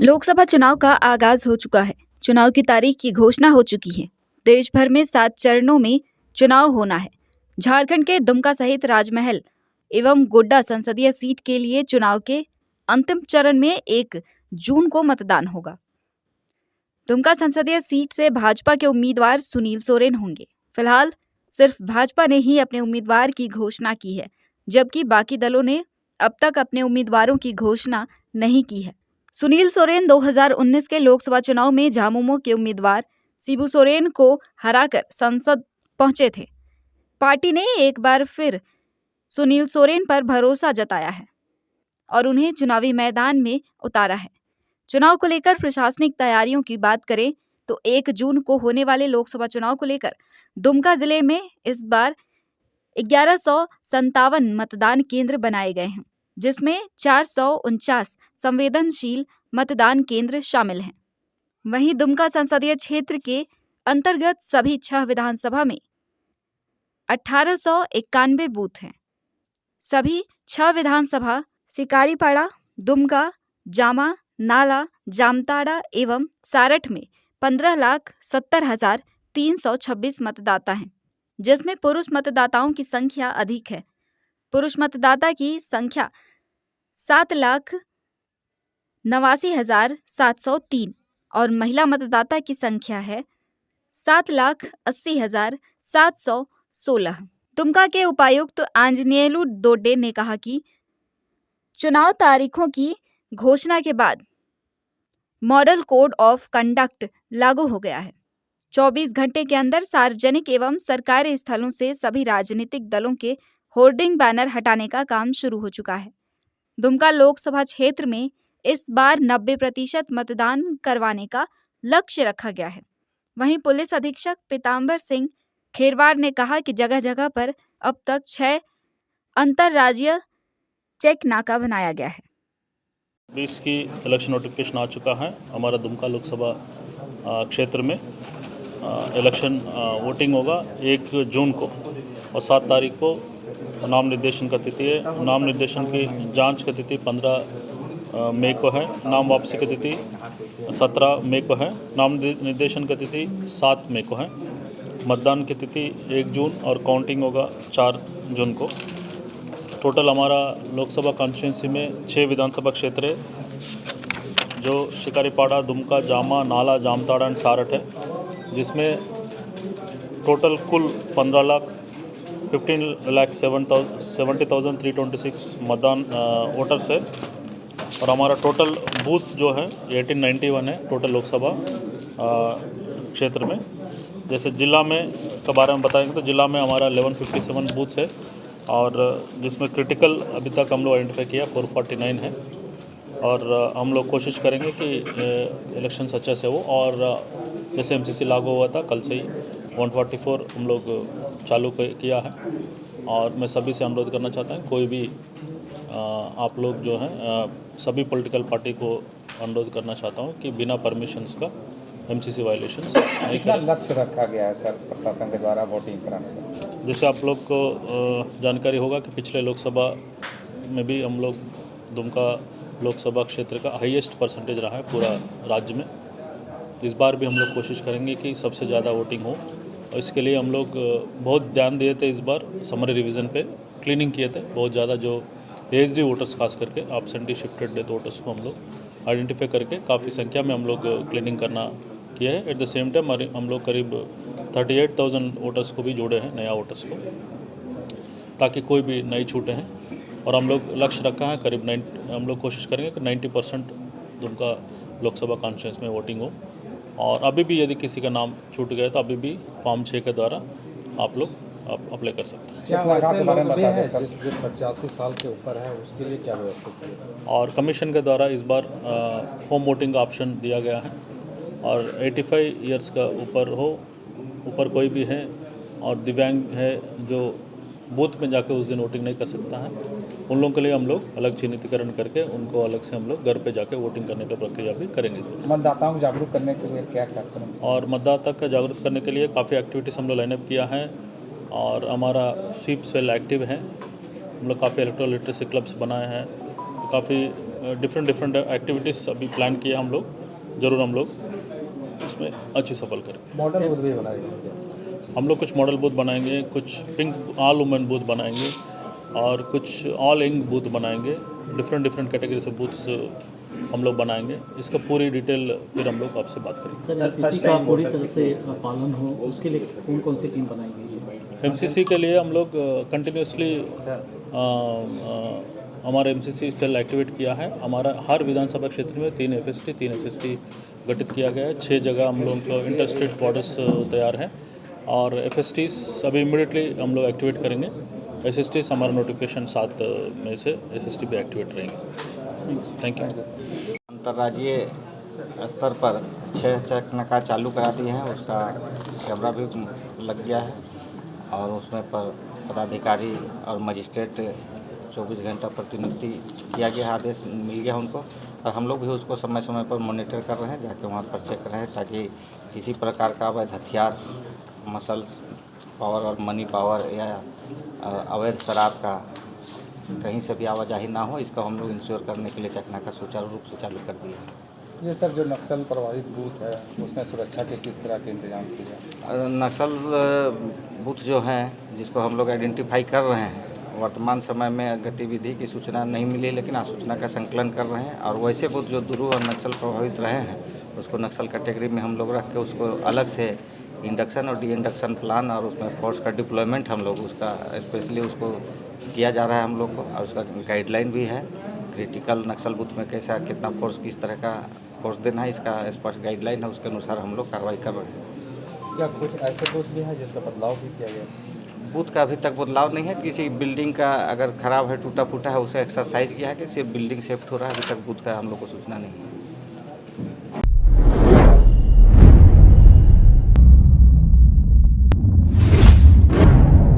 लोकसभा चुनाव का आगाज हो चुका है। चुनाव की तारीख की घोषणा हो चुकी है। देश भर में 7 चरणों में चुनाव होना है। झारखंड के दुमका सहित राजमहल एवं गोड्डा संसदीय सीट के लिए चुनाव के अंतिम चरण में 1 जून को मतदान होगा। दुमका संसदीय सीट से भाजपा के उम्मीदवार सुनील सोरेन होंगे। फिलहाल सिर्फ भाजपा ने ही अपने उम्मीदवार की घोषणा की है, जबकि बाकी दलों ने अब तक अपने उम्मीदवारों की घोषणा नहीं की है। सुनील सोरेन 2019 के लोकसभा चुनाव में झामुमो के उम्मीदवार शिबू सोरेन को हराकर संसद पहुंचे थे। पार्टी ने एक बार फिर सुनील सोरेन पर भरोसा जताया है और उन्हें चुनावी मैदान में उतारा है। चुनाव को लेकर प्रशासनिक तैयारियों की बात करें तो 1 जून को होने वाले लोकसभा चुनाव को लेकर दुमका जिले में इस बार 1157 मतदान केंद्र बनाए गए हैं, जिसमें 449 संवेदनशील मतदान केंद्र शामिल हैं। वहीं दुमका संसदीय क्षेत्र के अंतर्गत सभी 6 विधानसभा में 1891 बूथ हैं। सभी 6 विधानसभा शिकारीपाड़ा, दुमका, जामा, नाला, जामताड़ा एवं सारठ में 15,70,326 मतदाता हैं, जिसमें पुरुष मतदाताओं की संख्या अधिक है। पुरुष मतदाता की संख्या 7,89,703 और महिला मतदाता की संख्या है 7,80,716। दुमका के उपायुक्त आंजनेयलु दोड्डे ने कहा कि चुनाव तारीखों की घोषणा के बाद मॉडल कोड ऑफ कंडक्ट लागू हो गया है। 24 घंटे के अंदर सार्वजनिक एवं सरकारी स्थलों से सभी राजनीतिक दलों के होर्डिंग बैनर हटाने का काम शुरू हो चुका है। दुमका लोकसभा क्षेत्र में इस बार 90% मतदान करवाने का लक्ष्य रखा गया है। वहीं पुलिस अधीक्षक पीताम्बर सिंह खेरवार ने कहा कि जगह जगह पर अब तक 6 अंतर्राज्यीय चेक नाका बनाया गया है। 20 की इलेक्शन नोटिफिकेशन आ चुका है। हमारा दुमका लोकसभा क्षेत्र में इलेक्शन वोटिंग होगा 1 जून को और 7 तारीख को नाम निर्देशन का तिथि है। नाम निर्देशन की जांच की तिथि 15 मई को है। नाम वापसी की तिथि 17 मई को है। नाम निर्देशन की तिथि 7 मई को है। मतदान की तिथि 1 जून और काउंटिंग होगा 4 जून को। टोटल हमारा लोकसभा कॉन्स्टिट्यूंसी में 6 विधानसभा क्षेत्र है, जो शिकारीपाड़ा, दुमका, जामा, नाला, जामताड़ा एंड सारठ है, जिसमें टोटल कुल 15,70,326 मतदान वोटर्स है। और हमारा टोटल बूथ जो है 1891 है टोटल लोकसभा क्षेत्र में। जैसे जिला में के बारे में बताएंगे तो जिला में हमारा 1157 बूथ्स है और जिसमें क्रिटिकल अभी तक हम लोग आइडेंटिफाई किया 449 है। और हम लोग कोशिश करेंगे कि इलेक्शन अच्छे से हो। और जैसे एमसीसी लागू हुआ था, कल से ही 144 हम लोग चालू किया है। और मैं सभी से अनुरोध करना चाहता हूँ, कोई भी आप लोग जो हैं सभी पॉलिटिकल पार्टी को अनुरोध करना चाहता हूँ कि बिना परमिशंस का एमसीसी वायलेशंस नहीं करें। लक्ष्य रखा गया है सर प्रशासन के द्वारा वोटिंग कराने का? जैसे आप लोग को जानकारी होगा कि पिछले लोकसभा में भी हम लोग दुमका लोकसभा क्षेत्र का हाईएस्ट परसेंटेज रहा है पूरा राज्य में। तो इस बार भी हम लोग कोशिश करेंगे कि सबसे ज़्यादा वोटिंग हो और इसके लिए हम लोग बहुत ध्यान दिए थे। इस बार समरी रिवीजन पे क्लीनिंग किए थे बहुत ज़्यादा। जो एएसडी वोटर्स खास करके एब्सेंटी शिफ्टेड डेथ वोटर्स को हम लोग आइडेंटिफाई करके काफ़ी संख्या में हम लोग क्लीनिंग करना किया है। एट द सेम टाइम हम लोग करीब 38,000 वोटर्स को भी जोड़े हैं, नया वोटर्स को, ताकि कोई भी नई छूटे हैं। और हम लोग लक्ष्य रखा है करीब हम लोग कोशिश करेंगे कि 90% दुमका लोकसभा कॉन्स्टिट्यूंसी में वोटिंग हो। और अभी भी यदि किसी का नाम छूट गया तो अभी भी फॉर्म 6 के द्वारा आप लोग अप्लाई कर सकते हैं। क्या ऐसे लोग भी हैं जो 85 साल के ऊपर है, उसके लिए क्या व्यवस्था की है? और कमीशन के द्वारा इस बार होम वोटिंग का ऑप्शन दिया गया है। और 85 ईयर्स का ऊपर कोई भी है और दिव्यांग है जो बूथ में जाकर उस दिन वोटिंग नहीं कर सकता है, उन लोगों के लिए हम लोग अलग चिन्हितीकरण करके उनको अलग से हम लोग घर पे जाके वोटिंग करने की प्रक्रिया भी करेंगे। मतदाताओं को जागरूक करने के लिए क्या करें? और मतदाता का जागरूक करने के लिए काफ़ी एक्टिविटीज़ हम लोग लाइनअप किया है। और हमारा स्वीप सेल एक्टिव है। हम लोग काफ़ी इलेक्ट्रल लिटरेसी क्लब्स बनाए हैं, काफ़ी डिफरेंट डिफरेंट एक्टिविटीज़ अभी प्लान किए हम लोग, ज़रूर हम लोग इसमें अच्छी सफल करें। मॉडल बूथ भी बनाए गए हैं। हम लोग कुछ मॉडल बूथ बनाएंगे, कुछ पिंक ऑल वुमेन बूथ बनाएंगे और कुछ ऑल इंक बूथ बनाएंगे। डिफरेंट डिफरेंट कैटेगरी से बूथ्स हम लोग बनाएंगे। इसका पूरी डिटेल फिर हम लोग आपसे बात करेंगे। सर एमसीसी का पूरी तरह से पालन हो उसके लिए कौन कौन सी टीम बनाई गई है? एमसीसी के लिए हम लोग कंटिन्यूसली हमारा एमसीसी सेल एक्टिवेट किया है। हमारा हर विधानसभा क्षेत्र में 3 एफएसटी 3 एसएसटी गठित किया गया है। 6 जगह हम लोग को इंटर स्टेट बॉर्डर्स तैयार हैं और एफएसटीज अभी इमीडिएटली हम लोग एक्टिवेट करेंगे। एसएसटीज हमारा नोटिफिकेशन 7 में से एसएसटी भी एक्टिवेट रहेंगे। Thank you. अंतर्राज्यीय स्तर पर 6 चेक नाका चालू करा दिए हैं, उसका कैमरा भी लग गया है और उसमें पर पदाधिकारी और मजिस्ट्रेट 24 घंटा प्रतिनियुक्ति किया गया, आदेश मिल गया उनको और हम लोग भी उसको समय समय पर मॉनिटर कर रहे हैं, जाके वहाँ पर चेक कर रहे हैं ताकि किसी प्रकार का अवैध हथियार, मसल्स पावर और मनी पावर या अवैध शराब का कहीं से भी आवाजाही ना हो। इसका हम लोग इंश्योर करने के लिए चेकनाका सुचारू रूप से चालू कर दिए हैं। ये सर जो नक्सल प्रभावित बूथ है उसमें सुरक्षा के किस तरह के इंतजाम किए जाए? नक्सल बूथ जो हैं जिसको हम लोग आइडेंटिफाई कर रहे हैं, वर्तमान समय में गतिविधि की सूचना नहीं मिली लेकिन सूचना का संकलन कर रहे हैं और वैसे बूथ जो दूर और नक्सल प्रभावित रहे हैं उसको नक्सल कैटेगरी में हम लोग रख के उसको अलग से इंडक्शन और डी इंडक्शन प्लान और उसमें फोर्स का डिप्लॉयमेंट हम लोग उसका स्पेशली उसको किया जा रहा है हम लोग को और उसका गाइडलाइन भी है। क्रिटिकल नक्सल बूथ में कैसा कितना फोर्स किस तरह का फोर्स देना है इसका स्पष्ट गाइडलाइन है, उसके अनुसार हम लोग कार्रवाई कर रहे हैं। क्या कुछ ऐसे बूथ भी हैं जिसका बदलाव भी किया गया? बूथ का अभी तक बदलाव नहीं है। किसी बिल्डिंग का अगर खराब है, टूटा फूटा है, उसे एक्सरसाइज किया है कि सिर्फ बिल्डिंग शिफ्ट हो रहा है। अभी तक बूथ का हम लोग को सूचना नहीं है।